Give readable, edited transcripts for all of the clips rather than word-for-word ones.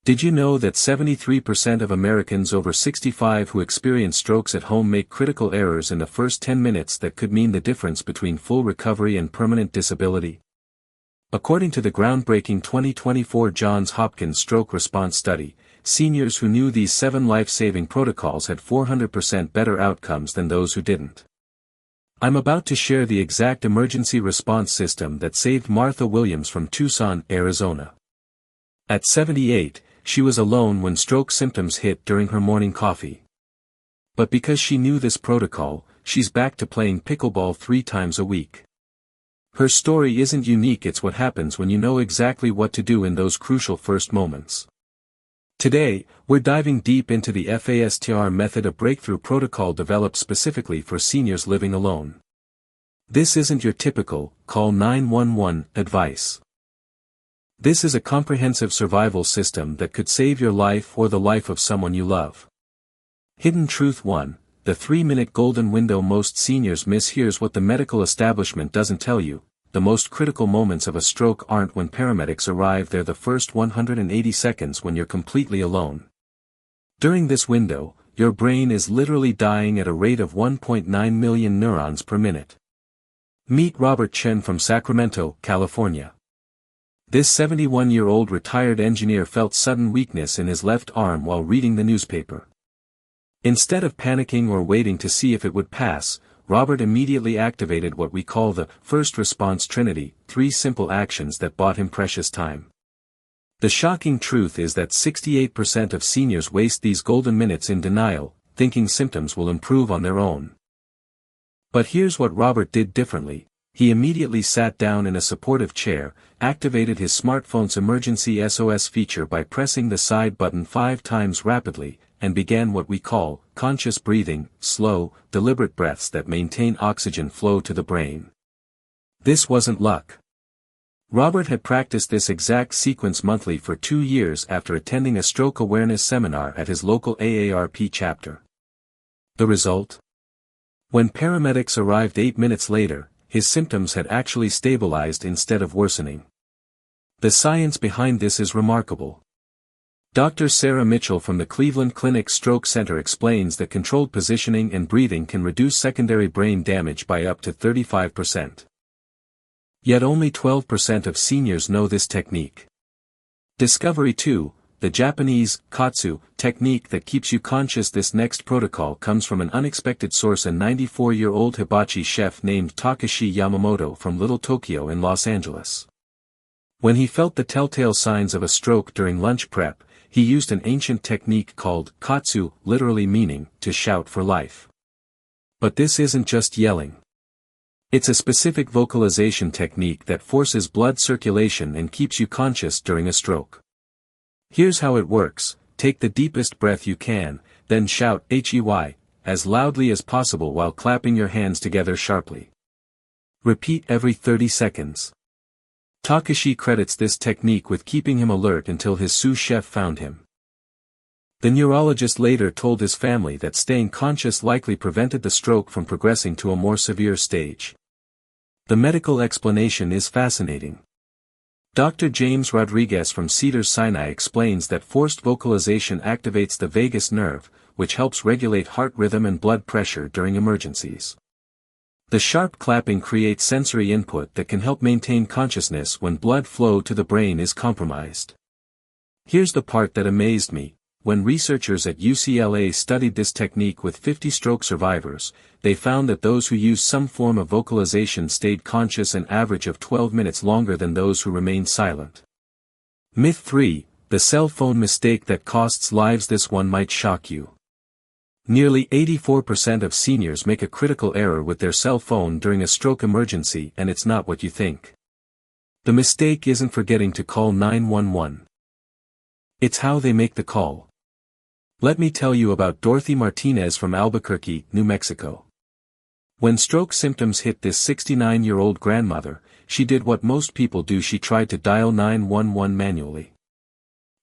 Did you know that 73% of Americans over 65 who experience strokes at home make critical errors in the first 10 minutes that could mean the difference between full recovery and permanent disability? According to the groundbreaking 2024 Johns Hopkins Stroke Response Study, seniors who knew these 7 life-saving protocols had 400% better outcomes than those who didn't. I'm about to share the exact emergency response system that saved Martha Williams from Tucson, Arizona. At 78, she was alone when stroke symptoms hit during her morning coffee. But because she knew this protocol, she's back to playing pickleball 3 times a week. Her story isn't unique, it's what happens when you know exactly what to do in those crucial first moments. Today, we're diving deep into the FASTR method, a breakthrough protocol developed specifically for seniors living alone. This isn't your typical, call 911, advice. This is a comprehensive survival system that could save your life or the life of someone you love. Hidden Truth 1, the 3-minute golden window most seniors miss. Here's what the medical establishment doesn't tell you: the most critical moments of a stroke aren't when paramedics arrive, they're the first 180 seconds when you're completely alone. During this window, your brain is literally dying at a rate of 1.9 million neurons per minute. Meet Robert Chen from Sacramento, California. This 71-year-old retired engineer felt sudden weakness in his left arm while reading the newspaper. Instead of panicking or waiting to see if it would pass, Robert immediately activated what we call the first response trinity, 3 simple actions that bought him precious time. The shocking truth is that 68% of seniors waste these golden minutes in denial, thinking symptoms will improve on their own. But here's what Robert did differently. He immediately sat down in a supportive chair, activated his smartphone's emergency SOS feature by pressing the side button 5 times rapidly, and began what we call conscious breathing, slow, deliberate breaths that maintain oxygen flow to the brain. This wasn't luck. Robert had practiced this exact sequence monthly for 2 years after attending a stroke awareness seminar at his local AARP chapter. The result? When paramedics arrived 8 minutes later, his symptoms had actually stabilized instead of worsening. The science behind this is remarkable. Dr. Sarah Mitchell from the Cleveland Clinic Stroke Center explains that controlled positioning and breathing can reduce secondary brain damage by up to 35%. Yet only 12% of seniors know this technique. Discovery 2, the Japanese katsu technique that keeps you conscious. This next protocol comes from an unexpected source: a 94-year-old hibachi chef named Takashi Yamamoto from Little Tokyo in Los Angeles. When he felt the telltale signs of a stroke during lunch prep, he used an ancient technique called katsu, literally meaning to shout for life. But this isn't just yelling. It's a specific vocalization technique that forces blood circulation and keeps you conscious during a stroke. Here's how it works: take the deepest breath you can, then shout "HEY" as loudly as possible while clapping your hands together sharply. Repeat every 30 seconds. Takashi credits this technique with keeping him alert until his sous chef found him. The neurologist later told his family that staying conscious likely prevented the stroke from progressing to a more severe stage. The medical explanation is fascinating. Dr. James Rodriguez from Cedars-Sinai explains that forced vocalization activates the vagus nerve, which helps regulate heart rhythm and blood pressure during emergencies. The sharp clapping creates sensory input that can help maintain consciousness when blood flow to the brain is compromised. Here's the part that amazed me. When researchers at UCLA studied this technique with 50 stroke survivors, they found that those who used some form of vocalization stayed conscious an average of 12 minutes longer than those who remained silent. Myth 3, the cell phone mistake that costs lives. This one might shock you. Nearly 84% of seniors make a critical error with their cell phone during a stroke emergency, and it's not what you think. The mistake isn't forgetting to call 911. It's how they make the call. Let me tell you about Dorothy Martinez from Albuquerque, New Mexico. When stroke symptoms hit this 69-year-old grandmother, she did what most people do: she tried to dial 911 manually.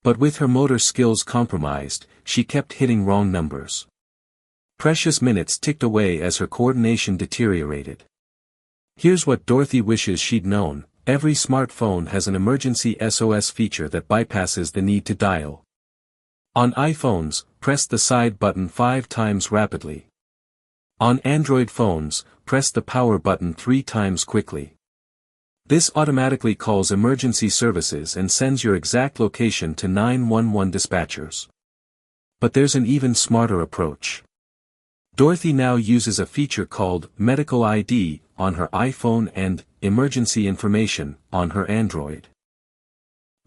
But with her motor skills compromised, she kept hitting wrong numbers. Precious minutes ticked away as her coordination deteriorated. Here's what Dorothy wishes she'd known: every smartphone has an emergency SOS feature that bypasses the need to dial. On iPhones, press the side button 5 times rapidly. On Android phones, press the power button 3 times quickly. This automatically calls emergency services and sends your exact location to 911 dispatchers. But there's an even smarter approach. Dorothy now uses a feature called Medical ID on her iPhone and Emergency Information on her Android.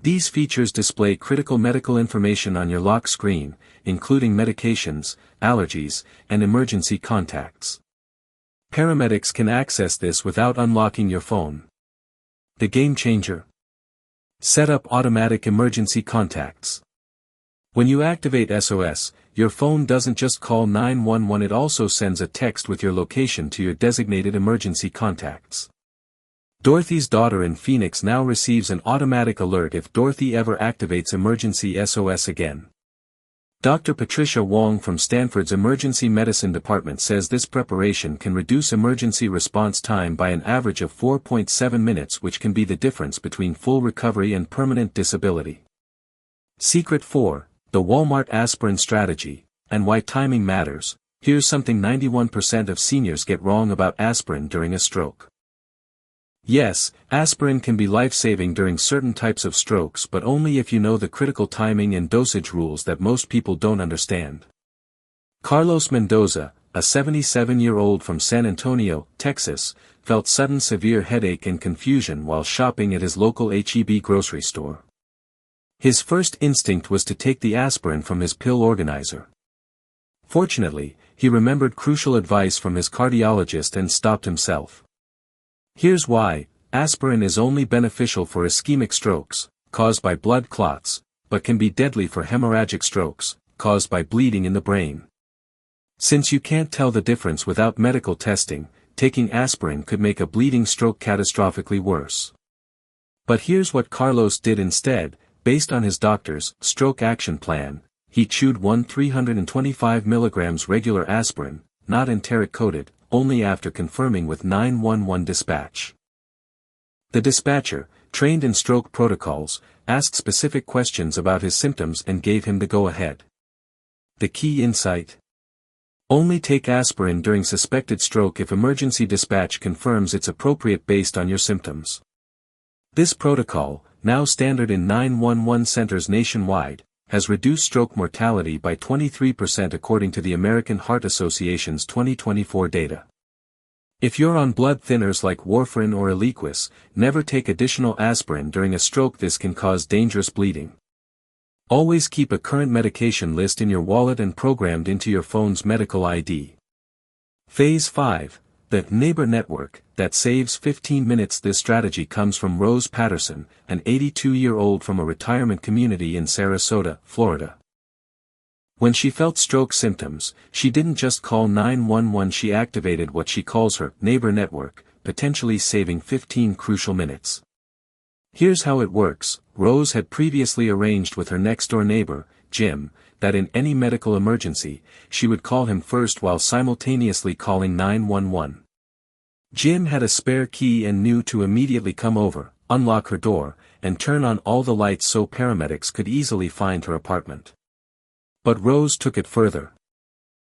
These features display critical medical information on your lock screen, including medications, allergies, and emergency contacts. Paramedics can access this without unlocking your phone. The game changer. Set up automatic emergency contacts. When you activate SOS, your phone doesn't just call 911, it also sends a text with your location to your designated emergency contacts. Dorothy's daughter in Phoenix now receives an automatic alert if Dorothy ever activates emergency SOS again. Dr. Patricia Wong from Stanford's Emergency Medicine Department says this preparation can reduce emergency response time by an average of 4.7 minutes, which can be the difference between full recovery and permanent disability. Secret 4. The Walmart aspirin strategy, and why timing matters. Here's something 91% of seniors get wrong about aspirin during a stroke. Yes, aspirin can be life-saving during certain types of strokes, but only if you know the critical timing and dosage rules that most people don't understand. Carlos Mendoza, a 77-year-old from San Antonio, Texas, felt sudden severe headache and confusion while shopping at his local H-E-B grocery store. His first instinct was to take the aspirin from his pill organizer. Fortunately, he remembered crucial advice from his cardiologist and stopped himself. Here's why: aspirin is only beneficial for ischemic strokes, caused by blood clots, but can be deadly for hemorrhagic strokes, caused by bleeding in the brain. Since you can't tell the difference without medical testing, taking aspirin could make a bleeding stroke catastrophically worse. But here's what Carlos did instead. Based on his doctor's stroke action plan, he chewed 325 mg regular aspirin, not enteric-coated, only after confirming with 911 dispatch. The dispatcher, trained in stroke protocols, asked specific questions about his symptoms and gave him the go-ahead. The key insight: only take aspirin during suspected stroke if emergency dispatch confirms it's appropriate based on your symptoms. This protocol, now standard in 911 centers nationwide, has reduced stroke mortality by 23% according to the American Heart Association's 2024 data. If you're on blood thinners like warfarin or Eliquis, never take additional aspirin during a stroke. This can cause dangerous bleeding. Always keep a current medication list in your wallet and programmed into your phone's medical ID. Phase 5. The Neighbor Network that saves 15 minutes. This strategy comes from Rose Patterson, an 82-year-old from a retirement community in Sarasota, Florida. When she felt stroke symptoms, she didn't just call 911, she activated what she calls her Neighbor Network, potentially saving 15 crucial minutes. Here's how it works. Rose had previously arranged with her next-door neighbor, Jim, that in any medical emergency, she would call him first while simultaneously calling 911. Jim had a spare key and knew to immediately come over, unlock her door, and turn on all the lights so paramedics could easily find her apartment. But Rose took it further.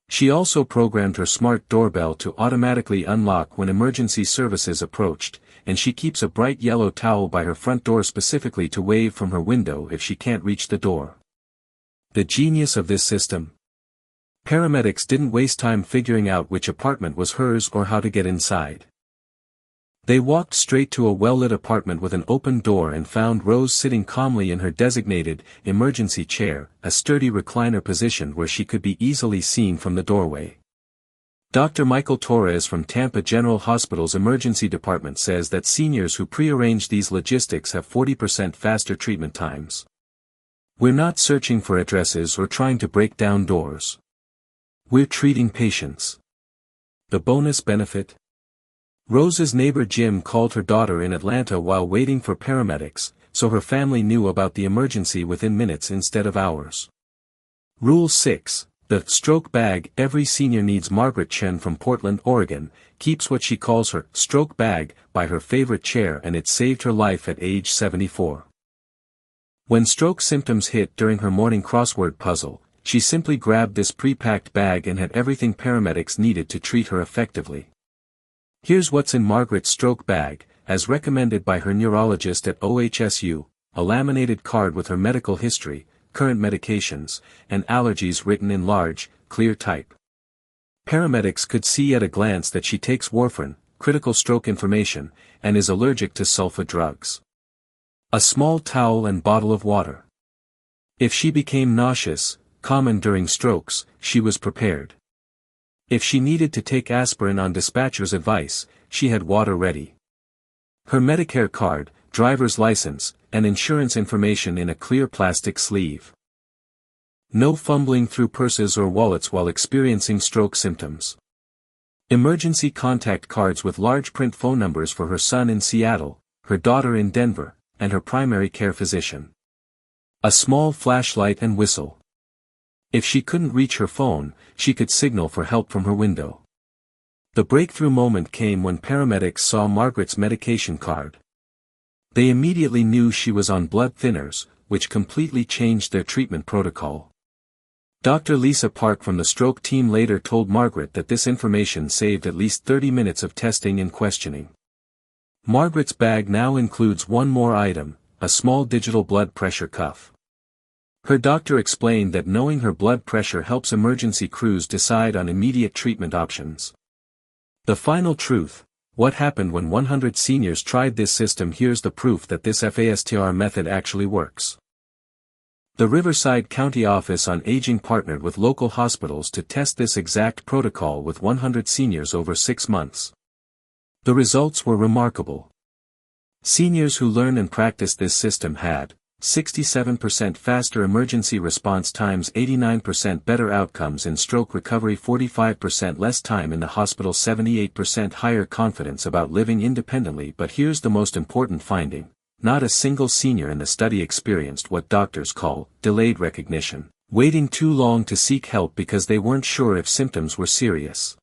She also programmed her smart doorbell to automatically unlock when emergency services approached, and she keeps a bright yellow towel by her front door specifically to wave from her window if she can't reach the door. The genius of this system? Paramedics didn't waste time figuring out which apartment was hers or how to get inside. They walked straight to a well-lit apartment with an open door and found Rose sitting calmly in her designated emergency chair, a sturdy recliner position where she could be easily seen from the doorway. Dr. Michael Torres from Tampa General Hospital's emergency department says that seniors who pre-arrange these logistics have 40% faster treatment times. We're not searching for addresses or trying to break down doors. We're treating patients. The bonus benefit? Rose's neighbor Jim called her daughter in Atlanta while waiting for paramedics, so her family knew about the emergency within minutes instead of hours. Rule 6. The stroke bag. Every senior needs. Margaret Chen from Portland, Oregon, keeps what she calls her stroke bag by her favorite chair, and it saved her life at age 74. When stroke symptoms hit during her morning crossword puzzle, she simply grabbed this pre-packed bag and had everything paramedics needed to treat her effectively. Here's what's in Margaret's stroke bag, as recommended by her neurologist at OHSU, a laminated card with her medical history, current medications, and allergies written in large, clear type. Paramedics could see at a glance that she takes warfarin, critical stroke information, and is allergic to sulfa drugs. A small towel and bottle of water. If she became nauseous, common during strokes, she was prepared. If she needed to take aspirin on dispatcher's advice, she had water ready. Her Medicare card, driver's license, and insurance information in a clear plastic sleeve. No fumbling through purses or wallets while experiencing stroke symptoms. Emergency contact cards with large print phone numbers for her son in Seattle, her daughter in Denver, and her primary care physician. A small flashlight and whistle. If she couldn't reach her phone, she could signal for help from her window. The breakthrough moment came when paramedics saw Margaret's medication card. They immediately knew she was on blood thinners, which completely changed their treatment protocol. Dr. Lisa Park from the stroke team later told Margaret that this information saved at least 30 minutes of testing and questioning. Margaret's bag now includes one more item, a small digital blood pressure cuff. Her doctor explained that knowing her blood pressure helps emergency crews decide on immediate treatment options. The final truth: what happened when 100 seniors tried this system? Here's the proof that this FASTR method actually works. The Riverside County Office on Aging partnered with local hospitals to test this exact protocol with 100 seniors over 6 months. The results were remarkable. Seniors who learned and practiced this system had 67% faster emergency response times, 89% better outcomes in stroke recovery, 45% less time in the hospital, 78% higher confidence about living independently. But here's the most important finding: not a single senior in the study experienced what doctors call delayed recognition, waiting too long to seek help because they weren't sure if symptoms were serious.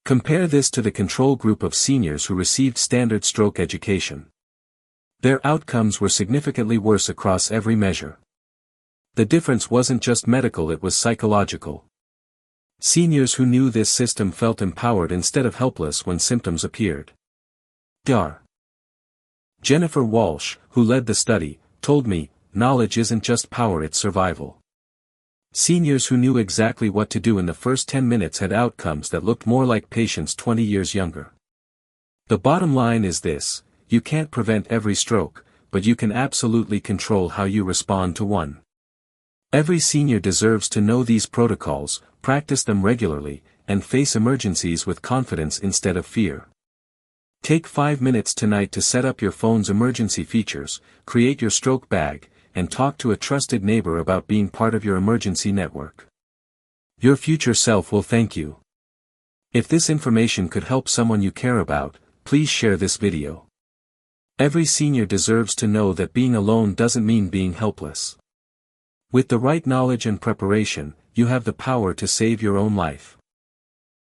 Compare this to the control group of seniors who received standard stroke education. Their outcomes were significantly worse across every measure. The difference wasn't just medical, it was psychological. Seniors who knew this system felt empowered instead of helpless when symptoms appeared. Dr. Jennifer Walsh, who led the study, told me, "Knowledge isn't just power, it's survival." Seniors who knew exactly what to do in the first 10 minutes had outcomes that looked more like patients 20 years younger. The bottom line is this: you can't prevent every stroke, but you can absolutely control how you respond to one. Every senior deserves to know these protocols, practice them regularly, and face emergencies with confidence instead of fear. Take 5 minutes tonight to set up your phone's emergency features, create your stroke bag, and talk to a trusted neighbor about being part of your emergency network. Your future self will thank you. If this information could help someone you care about, please share this video. Every senior deserves to know that being alone doesn't mean being helpless. With the right knowledge and preparation, you have the power to save your own life.